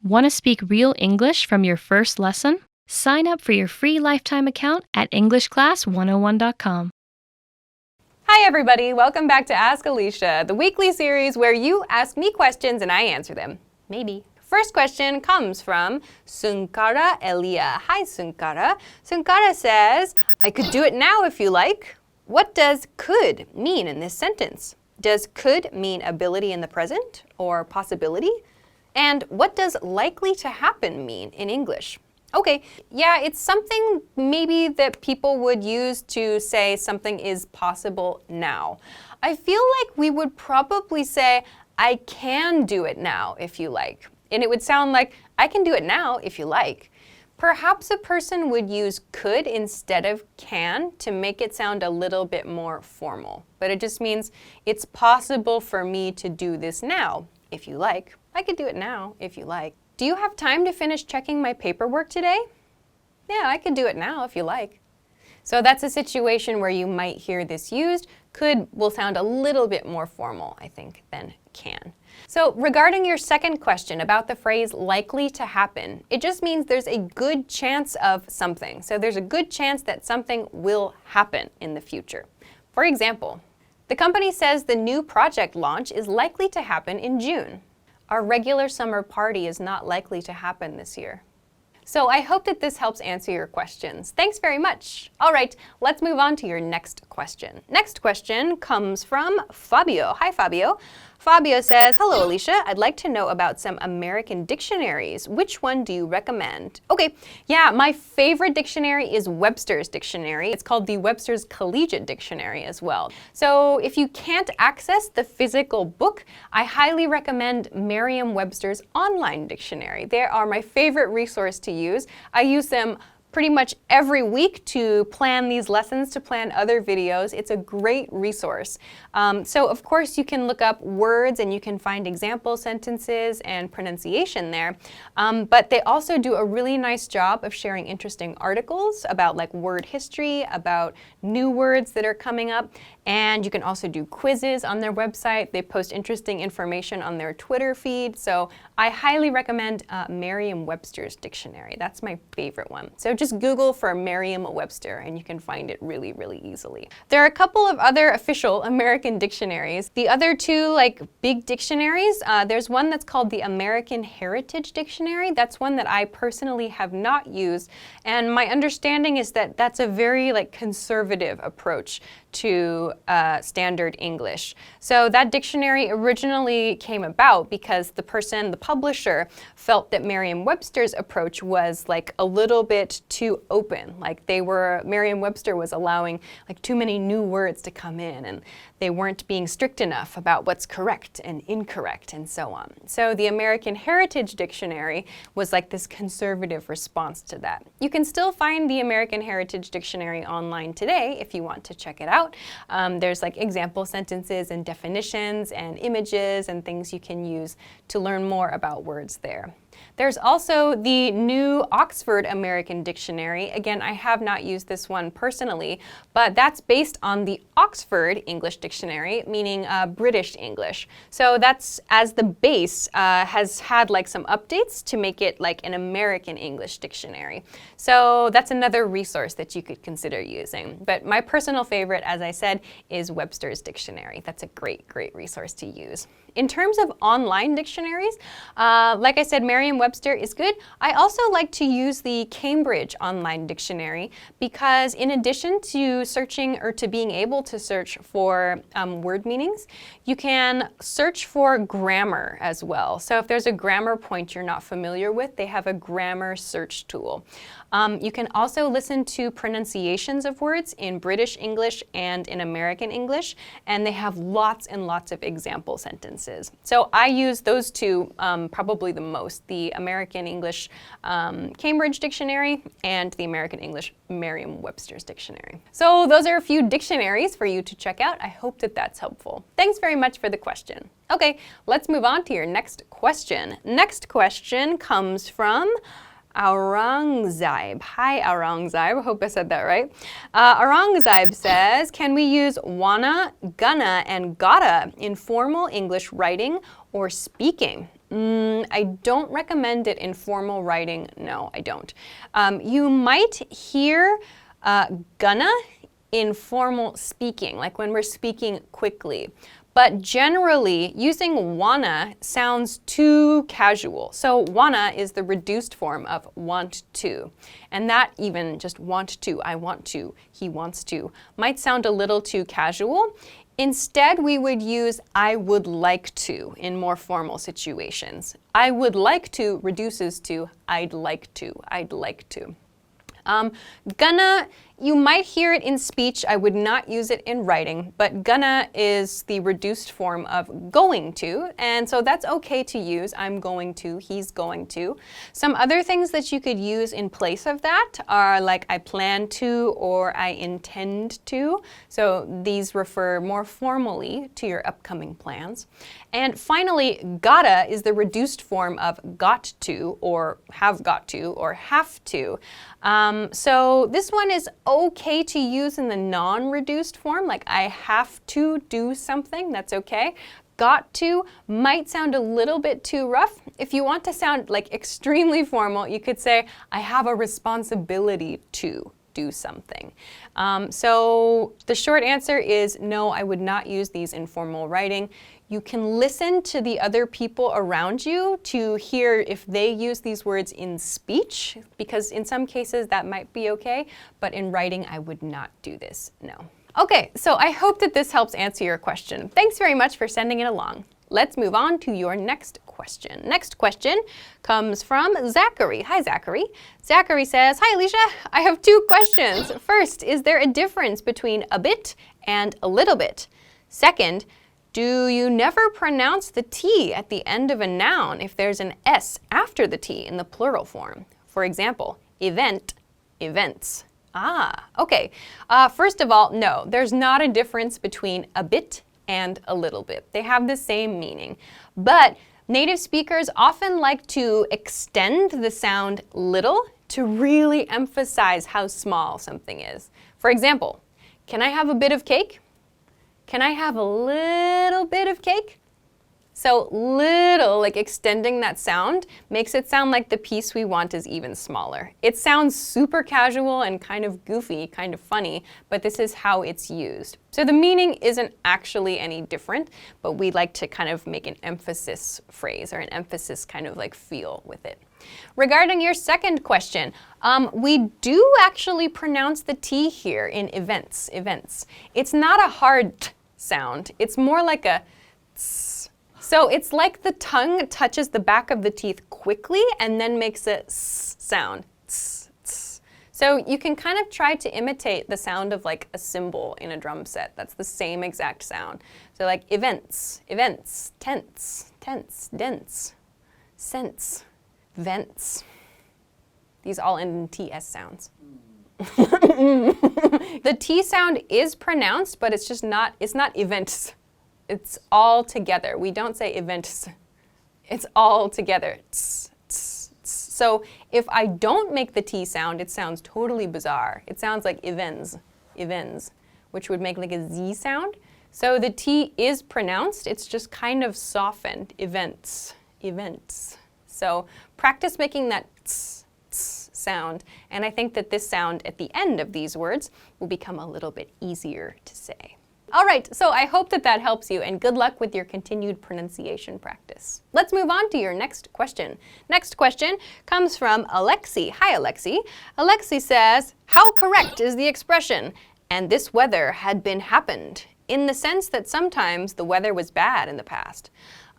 Want to speak real English from your first lesson? Sign up for your free lifetime account at EnglishClass101.com. Hi everybody, welcome back to Ask Alisha, the weekly series where you ask me questions and I answer them. Maybe. First question comes from Sunkara Elia. Hi Sunkara. Sunkara says, I could do it now if you like. What does could mean in this sentence? Does could mean ability in the present or possibility? And what does likely to happen mean in English? Okay, yeah, it's something maybe that people would use to say something is possible now. I feel like we would probably say, I can do it now if you like. And it would sound like, I can do it now if you like. Perhaps a person would use could instead of can to make it sound a little bit more formal. But it just means it's possible for me to do this now if you like. I could do it now if you like. Do you have time to finish checking my paperwork today? Yeah, I could do it now if you like. So that's a situation where you might hear this used. Could will sound a little bit more formal, I think, than can. So regarding your second question about the phrase likely to happen, it just means there's a good chance of something. So there's a good chance that something will happen in the future. For example, the company says the new project launch is likely to happen in June. Our regular summer party is not likely to happen this year. So I hope that this helps answer your questions. Thanks very much. All right, let's move on to your next question. Next question comes from Fabio. Hi, Fabio. Fabio says, hello, Alisha. I'd like to know about some American dictionaries. Which one do you recommend? Okay, yeah, my favorite dictionary is Webster's Dictionary. It's called the Webster's Collegiate Dictionary as well. So if you can't access the physical book, I highly recommend Merriam-Webster's online dictionary. They are my favorite resource to use. I use them pretty much every week to plan these lessons, to plan other videos. It's a great resource. So of course you can look up words and you can find example sentences and pronunciation there. But they also do a really nice job of sharing interesting articles about like word history, about new words that are coming up. And you can also do quizzes on their website. They post interesting information on their Twitter feed. So I highly recommend Merriam-Webster's Dictionary. That's my favorite one. So just Google for Merriam-Webster and you can find it really, really easily. There are a couple of other official American dictionaries. The other two like big dictionaries, there's one that's called the American Heritage Dictionary. That's one that I personally have not used. And my understanding is that that's a very like conservative approach to standard English. So that dictionary originally came about because the publisher, felt that Merriam-Webster's approach was like a little bit too open. Like Merriam-Webster was allowing like too many new words to come in and they weren't being strict enough about what's correct and incorrect and so on. So the American Heritage Dictionary was like this conservative response to that. You can still find the American Heritage Dictionary online today if you want to check it out. There's like example sentences and definitions and images and things you can use to learn more about words there. There's also the new Oxford American Dictionary. Again, I have not used this one personally, but that's based on the Oxford English Dictionary, meaning British English. So that's, as the base, has had like some updates to make it like an American English dictionary. So that's another resource that you could consider using. But my personal favorite, as I said, is Webster's Dictionary. That's a great, great resource to use. In terms of online dictionaries, like I said, Merriam-Webster is good. I also like to use the Cambridge Online Dictionary because in addition to searching or to being able to search for word meanings, you can search for grammar as well. So if there's a grammar point you're not familiar with, they have a grammar search tool. You can also listen to pronunciations of words in British English and in American English, and they have lots and lots of example sentences. So I use those two probably the most, the American English Cambridge Dictionary and the American English Merriam-Webster's Dictionary. So those are a few dictionaries for you to check out. I hope that that's helpful. Thanks very much for the question. Okay, let's move on to your next question. Next question comes from Aurangzeb. Hi, Aurangzeb. Hope I said that right. Aurangzeb says, can we use wanna, gonna, and gotta in formal English writing or speaking? I don't recommend it in formal writing. No, I don't. You might hear gonna in formal speaking, like when we're speaking quickly. But generally, using wanna sounds too casual. So wanna is the reduced form of want to. And that even just want to, I want to, he wants to, might sound a little too casual. Instead, we would use I would like to in more formal situations. I would like to reduces to I'd like to, I'd like to. Gonna, you might hear it in speech. I would not use it in writing, but gonna is the reduced form of going to, and so that's okay to use. I'm going to, he's going to. Some other things that you could use in place of that are like I plan to or I intend to. So these refer more formally to your upcoming plans. And finally, gotta is the reduced form of got to or have to. So this one is okay to use in the non-reduced form, like I have to do something, that's okay. Got to might sound a little bit too rough. If you want to sound like extremely formal, you could say I have a responsibility to do something. So the short answer is no, I would not use these in formal writing. You can listen to the other people around you to hear if they use these words in speech, because in some cases that might be okay, but in writing I would not do this, no. Okay, so I hope that this helps answer your question. Thanks very much for sending it along. Let's move on to your next question. Next question comes from Zachary. Hi, Zachary. Zachary says, hi, Alisha. I have two questions. First, is there a difference between a bit and a little bit? Second, do you never pronounce the T at the end of a noun if there's an S after the T in the plural form? For example, event, events. Ah, okay. First of all, no, there's not a difference between a bit and a little bit. They have the same meaning. But native speakers often like to extend the sound little to really emphasize how small something is. For example, can I have a bit of cake? Can I have a little bit of cake? So little, like extending that sound, makes it sound like the piece we want is even smaller. It sounds super casual and kind of goofy, kind of funny, but this is how it's used. So the meaning isn't actually any different, but we like to kind of make an emphasis phrase or an emphasis kind of like feel with it. Regarding your second question, we do actually pronounce the T here in events, events. It's not a hard T sound. It's more like a tss. So it's like the tongue touches the back of the teeth quickly and then makes a s sound. Tss, tss. So you can kind of try to imitate the sound of like a cymbal in a drum set. That's the same exact sound. So like events, events, tense, tense, dense, sense, vents. These all end in TS sounds. The T sound is pronounced, but it's just not, it's not events. It's all together. We don't say events. It's all together. Tss, tss, tss. So if I don't make the T sound, it sounds totally bizarre. It sounds like events, events, which would make like a Z sound. So the T is pronounced, it's just kind of softened. Events, events. So practice making that tss, tss sound, and I think that this sound at the end of these words will become a little bit easier to say. All right, so I hope that that helps you, and good luck with your continued pronunciation practice. Let's move on to your next question. Next question comes from Alexi. Hi, Alexi. Alexi says, how correct is the expression, and this weather had been happened, in the sense that sometimes the weather was bad in the past?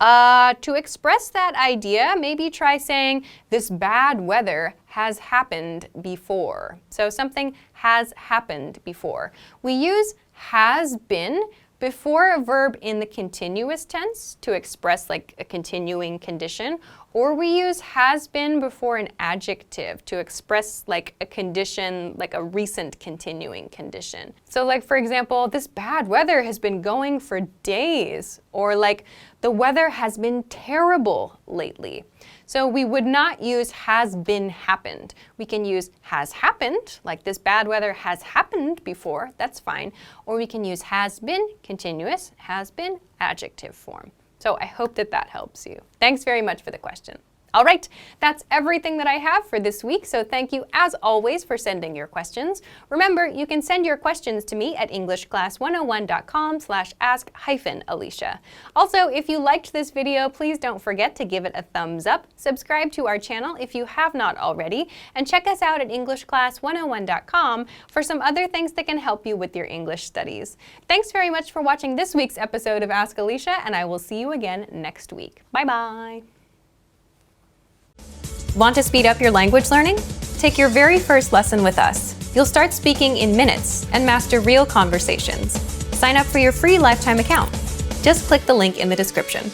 To express that idea, maybe try saying, this bad weather has happened before. So something has happened before. We use has been before a verb in the continuous tense to express like a continuing condition, or we use has been before an adjective to express like a condition, like a recent continuing condition. So like, for example, this bad weather has been going for days, or like the weather has been terrible lately. So we would not use has been happened. We can use has happened, like this bad weather has happened before, that's fine. Or we can use has been continuous, has been adjective form. So I hope that that helps you. Thanks very much for the question. All right, that's everything that I have for this week, so thank you as always for sending your questions. Remember, you can send your questions to me at englishclass101.com/ask-Alisha. Also, if you liked this video, please don't forget to give it a thumbs up, subscribe to our channel if you have not already, and check us out at englishclass101.com for some other things that can help you with your English studies. Thanks very much for watching this week's episode of Ask Alisha, and I will see you again next week. Bye-bye. Want to speed up your language learning? Take your very first lesson with us. You'll start speaking in minutes and master real conversations. Sign up for your free lifetime account. Just click the link in the description.